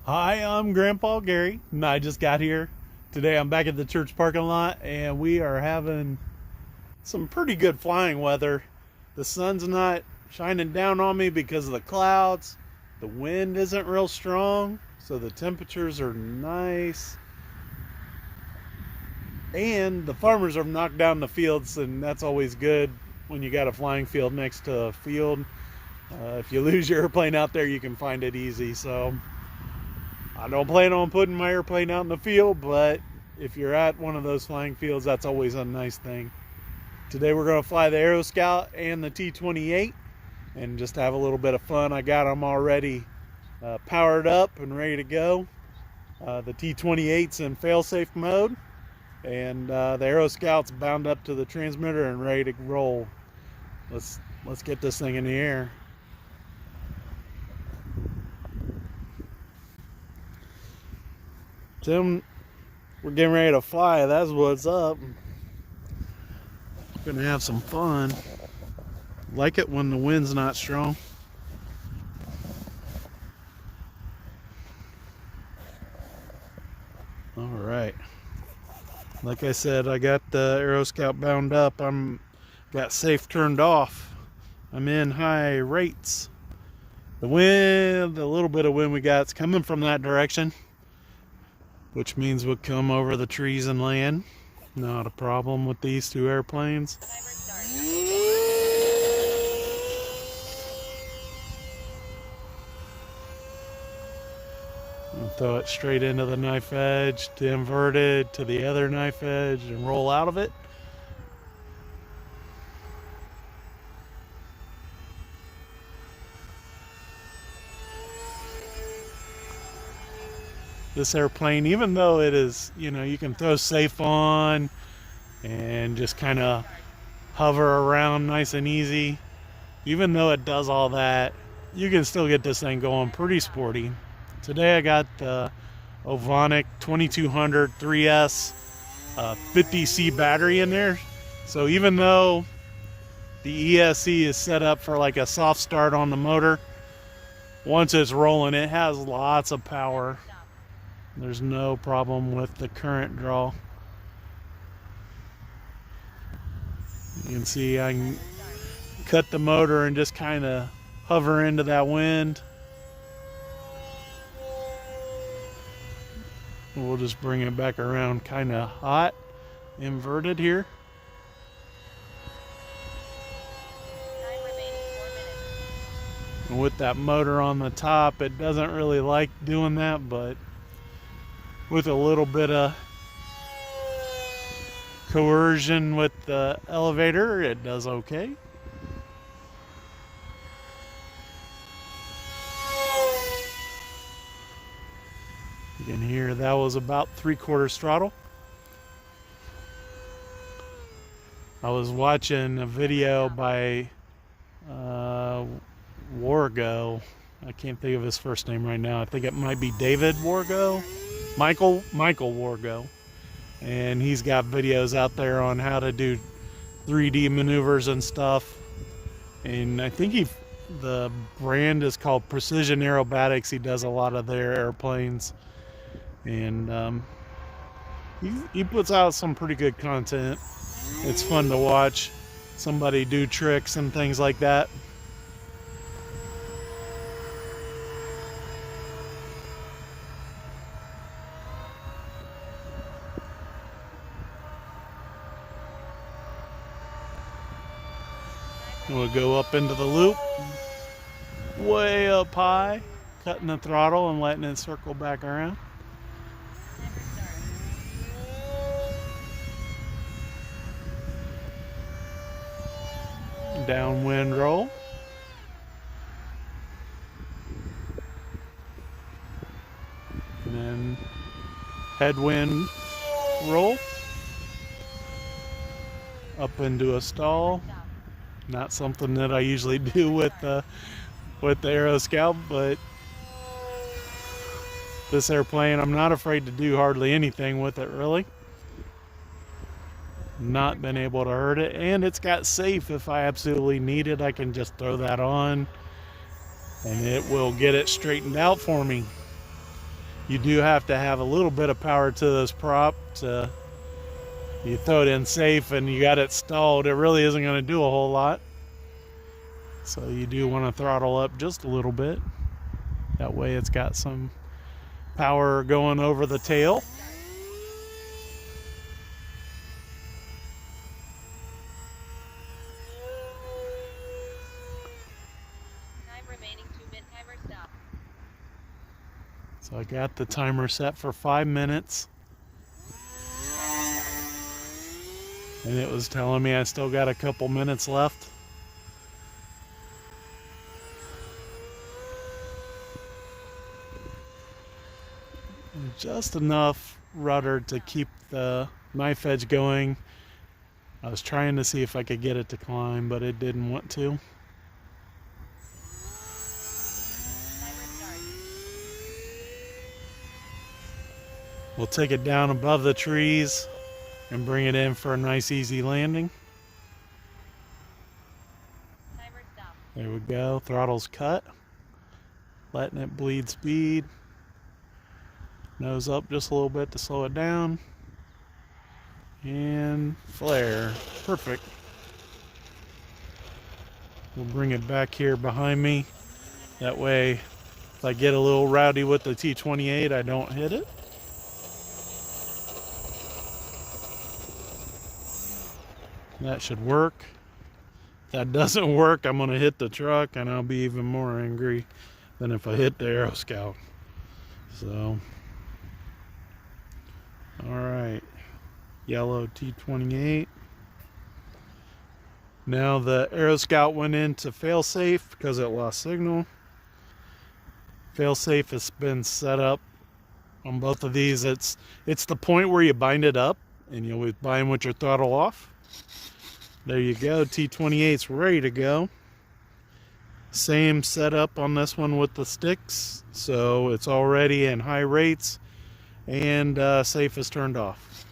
Hi, I'm Grandpa Gary, and I just got here. Today I'm back at the church parking lot, and we are having some pretty good flying weather. The sun's not shining down on me because of the clouds. The wind isn't real strong, so the temperatures are nice. And the farmers have knocked down the fields, and that's always good when you got a flying field next to a field. If you lose your airplane out there, you can find it easy. So I don't plan on putting my airplane out in the field, but if you're at one of those flying fields, that's always a nice thing. Today we're going to fly the Aeroscout and the T-28 and just have a little bit of fun. I got them already powered up and ready to go. The T-28's in fail-safe mode, and the Aeroscout's bound up to the transmitter and ready to roll. Let's get this thing in the air. Tim, we're getting ready to fly. That's what's up. We're gonna have some fun. Like it when the wind's not strong. All right. Like I said, I got the Aeroscout bound up. Got safe turned off. I'm in high rates. The wind, the little bit of wind we got, is coming from that direction, which means we'll come over the trees and land. Not a problem with these two airplanes. I'll throw it straight into the knife edge, to inverted, to the other knife edge, and roll out of it. This airplane, even though it is, you can throw safe on and just kind of hover around nice and easy, even though it does all that, you can still get this thing going pretty sporty. Today I got the Ovonic 2200 3S 50C battery in there, so even though the ESC is set up for like a soft start on the motor, once it's rolling it has lots of power. There's no problem with the current draw. You can see I can cut the motor and just kind of hover into that wind. We'll just bring it back around kind of hot, inverted here. And with that motor on the top, it doesn't really like doing that, but with a little bit of coercion with the elevator, it does okay. You can hear that was about 3/4 throttle. I was watching a video by Wargo. I can't think of his first name right now. I think it might be David Wargo. Michael Wargo, and he's got videos out there on how to do 3D maneuvers and stuff, and I think the brand is called Precision Aerobatics. He does a lot of their airplanes, and he puts out some pretty good content. It's fun to watch somebody do tricks and things like that. We'll go up into the loop, way up high, cutting the throttle and letting it circle back around. Downwind roll. And then headwind roll. Up into a stall. Not something that I usually do with the Aeroscout, but this airplane, I'm not afraid to do hardly anything with it, really. Not been able to hurt it, and it's got safe. If I absolutely need it, I can just throw that on and it will get it straightened out for me. You do have to have a little bit of power to this prop. You throw it in safe and you got it stalled, it really isn't going to do a whole lot. So you do want to throttle up just a little bit. That way it's got some power going over the tail. Time remaining 2 minutes. Timer stop. So I got the timer set for 5 minutes. And it was telling me I still got a couple minutes left. Just enough rudder to keep the knife edge going. I was trying to see if I could get it to climb, but it didn't want to. We'll take it down above the trees and bring it in for a nice easy landing. There we go, throttle's cut. Letting it bleed speed. Nose up just a little bit to slow it down. And flare, perfect. We'll bring it back here behind me. That way, if I get a little rowdy with the T-28, I don't hit it. That should work. If that doesn't work, I'm gonna hit the truck and I'll be even more angry than if I hit the Aeroscout. So, all right, yellow T-28. Now the Aeroscout went into failsafe because it lost signal. Failsafe has been set up on both of these. It's the point where you bind it up and you always bind with your throttle off. There you go, T-28's ready to go. Same setup on this one with the sticks, so it's already in high rates and safe is turned off.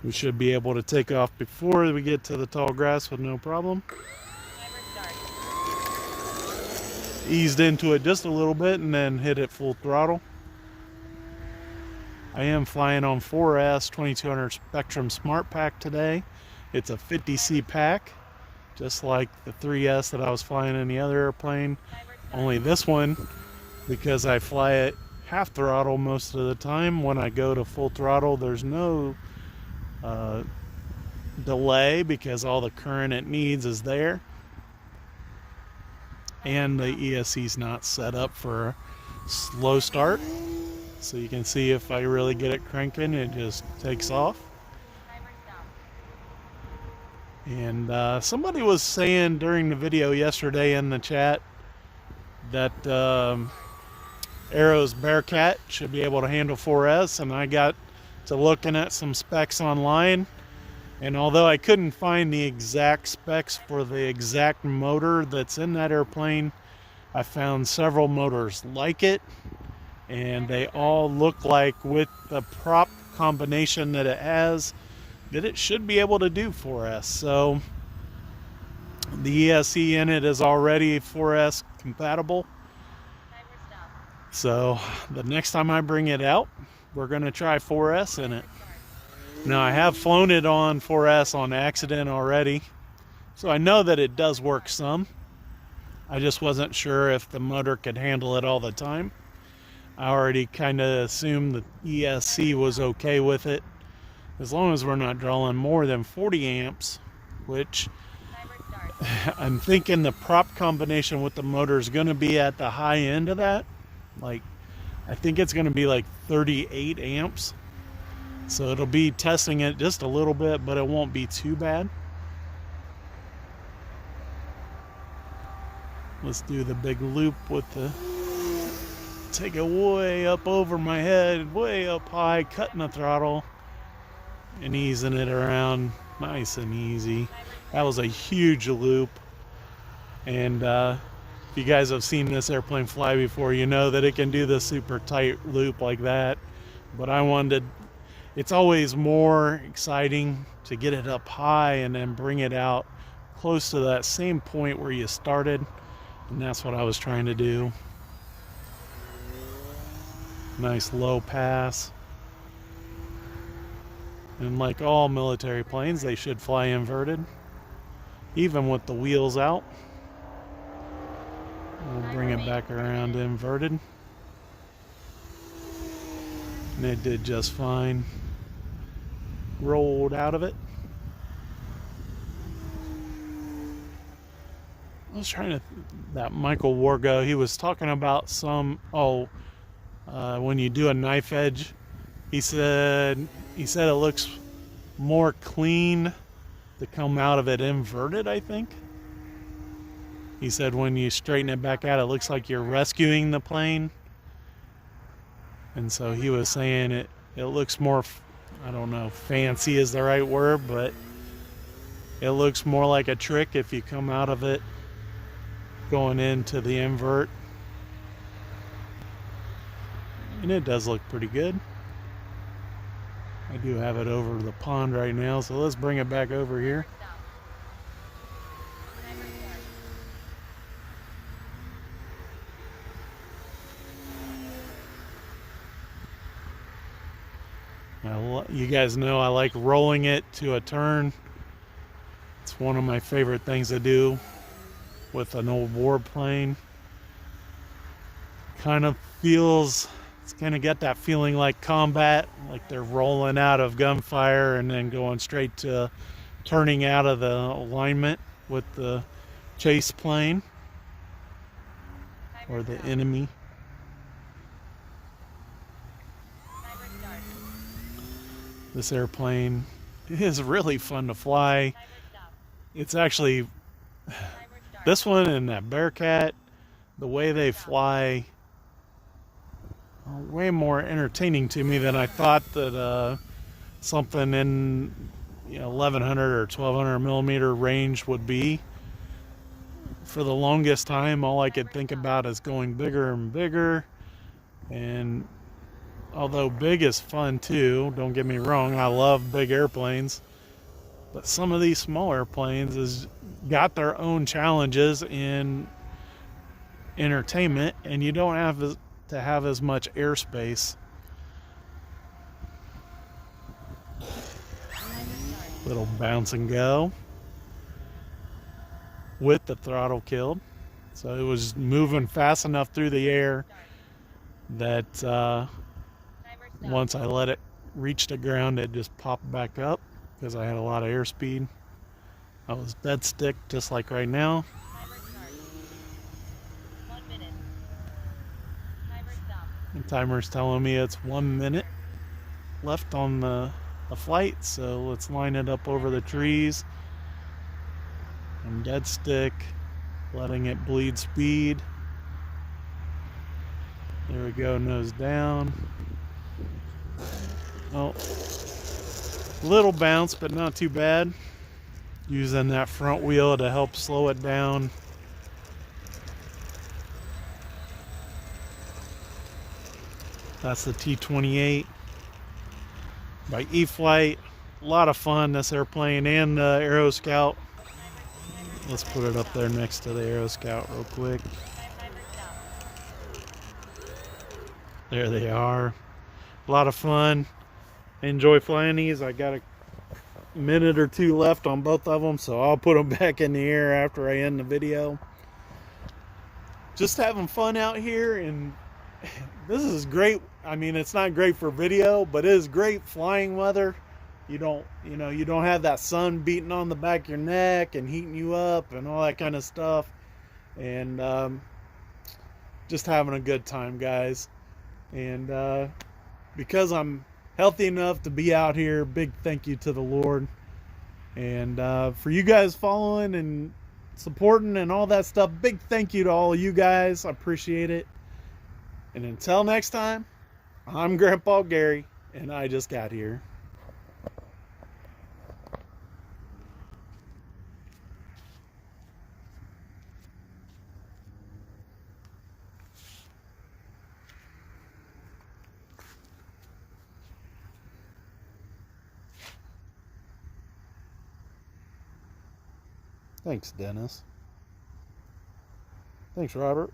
We should be able to take off before we get to the tall grass with no problem. Eased into it just a little bit and then hit it full throttle. I am flying on 4S 2200 Spectrum Smart Pack today. It's a 50C pack, just like the 3S that I was flying in the other airplane. Only this one, because I fly it half throttle most of the time, when I go to full throttle, there's no delay because all the current it needs is there. And the ESC's not set up for a slow start. So you can see if I really get it cranking, it just takes off. And somebody was saying during the video yesterday in the chat that Aero's Bearcat should be able to handle 4S, and I got to looking at some specs online, and although I couldn't find the exact specs for the exact motor that's in that airplane, I found several motors like it, and they all look like, with the prop combination that it has, that it should be able to do 4S. So the ESC in it is already 4S compatible. So the next time I bring it out, we're going to try 4S in it. Now I have flown it on 4S on accident already, so I know that it does work some. I just wasn't sure if the motor could handle it all the time. I already kind of assumed the ESC was okay with it, as long as we're not drawing more than 40 amps, which I'm thinking the prop combination with the motor is going to be at the high end of that. Like, I think it's going to be like 38 amps. So it'll be testing it just a little bit, but it won't be too bad. Let's do the big loop with the, take it way up over my head, way up high, cutting the throttle and easing it around nice and easy. That was a huge loop, and if you guys have seen this airplane fly before, you know that it can do the super tight loop like that. But I wanted, it's always more exciting to get it up high and then bring it out close to that same point where you started, and that's what I was trying to do. Nice low pass. And like all military planes, they should fly inverted, even with the wheels out. We'll bring it back around inverted. And it did just fine. Rolled out of it. I was trying to, that Michael Wargo, he was talking about some, when you do a knife edge, he said it looks more clean to come out of it inverted, I think. He said when you straighten it back out, it looks like you're rescuing the plane. And so he was saying it looks more, I don't know, fancy is the right word, but it looks more like a trick if you come out of it going into the invert. And it does look pretty good. I do have it over the pond right now, so let's bring it back over here. Now, you guys know I like rolling it to a turn. It's one of my favorite things to do with an old warplane. Kind of feels, it's kind of got that feeling like combat, like they're rolling out of gunfire and then going straight to turning out of the alignment with the chase plane or the enemy. This airplane is really fun to fly. It's actually, this one and that Bearcat, the way they fly, are way more entertaining to me than I thought that something in 1100 or 1200 millimeter range would be. For the longest time, all I could think about is going bigger and bigger. And although big is fun too, don't get me wrong, I love big airplanes, but some of these smaller planes has got their own challenges in entertainment, and you don't have to have as much airspace. Little bounce and go with the throttle killed, so it was moving fast enough through the air that once I let it reach the ground, it just popped back up because I had a lot of airspeed. I was dead stick, just like right now. The timer's telling me it's 1 minute left on the flight, so let's line it up over the trees. I'm dead stick, letting it bleed speed. There we go, nose down. Oh, little bounce, but not too bad. Using that front wheel to help slow it down. That's the T-28 by E-flite. A lot of fun, this airplane, and the Aeroscout. Let's put it up there next to the Aeroscout real quick. There they are. A lot of fun. Enjoy flying these. I got a minute or two left on both of them, so I'll put them back in the air after I end the video. Just having fun out here, and this is great. I mean, it's not great for video, but it is great flying weather. You don't have that sun beating on the back of your neck and heating you up and all that kind of stuff. And just having a good time, guys. And because I'm healthy enough to be out here, big thank you to the Lord. And for you guys following and supporting and all that stuff, big thank you to all of you guys. I appreciate it. And until next time, I'm Grandpa Gary, and I just got here. Thanks, Dennis. Thanks, Robert.